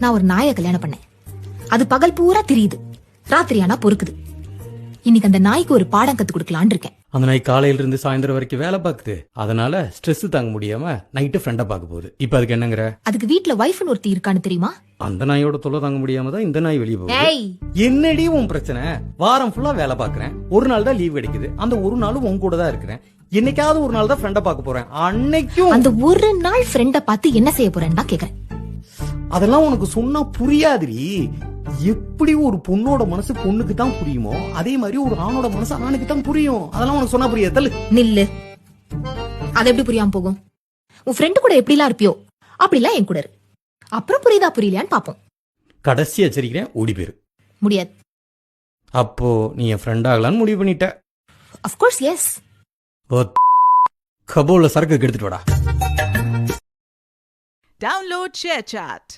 நான் ஒரு நாயை கல்யாணம் பண்ணேன். அது பகல் பூரா திரியுது, ராத்திரி ஆனா பொறுக்குது. இன்னைக்கு அந்த நாய்க்கு ஒரு பாடம் கத்து கொடுக்கலான்னு இருக்கேன். அந்த நாய் காலையில இருந்து சாயந்தரம் வரைக்கும் வேலை பாக்குது. அதனால ஸ்ட்ரெஸ் தாங்க முடியாம நைட்டு ஃப்ரெண்ட பார்க்க போகுது. இப்ப அதுக்கு என்னங்கற? அதுக்கு வீட்ல வைஃப்னு ஒருத்தி இருக்கான்னு தெரியுமா? அந்த நாயோட தொல்லை தாங்க முடியாம தான் இந்த நாய் வெளியே போகுது. என்னடி உன் பிரச்சனை? வாரம் ஃபுல்லா வேலை பாக்குறேன், ஒரு நாள் தான் லீவ் கிடைக்குது. அந்த ஒரு நாள் உன் கூட தான் இருக்கிறேன். என்னைக்காவது ஒரு நாள் தான் ஃப்ரெண்ட பார்க்க போறேன். அன்னைக்கும் அந்த ஒரு நாள் ஃப்ரெண்ட பார்த்து என்ன செய்ய போறேன்னு தான் கேக்குறேன். அதெல்லாம் உனக்கு சொன்னா புரியாதுடி. எப்படி ஒரு பொண்ணோட மனசு பொண்ணுக்கு தான் புரியுமோ அதே மாதிரி ஒரு ஆணோட மனசு ஆணுக்கு தான் புரியும். அதெல்லாம் உனக்கு சொன்னா புரியாது. தள்ளு. நில்லு. அது எப்படி புரியாம போகும்? உன் ஃப்ரெண்டு கூட எப்படிலாம் இருப்பியோ அப்படிலாம் என் கூட இரு. அப்புறம் புரியுதா புரியலையான்னு பாப்போம். கடைசி எச்சரிக்கிறேன், ஓடி போயிரு. முடியாது. அப்போ நீ என் ஃப்ரெண்ட் ஆகலான்னு முடிவு பண்ணிட்ட? Of course S. கபோல சரக்கு எடுத்துட்டு வாடா. Download ShareChat.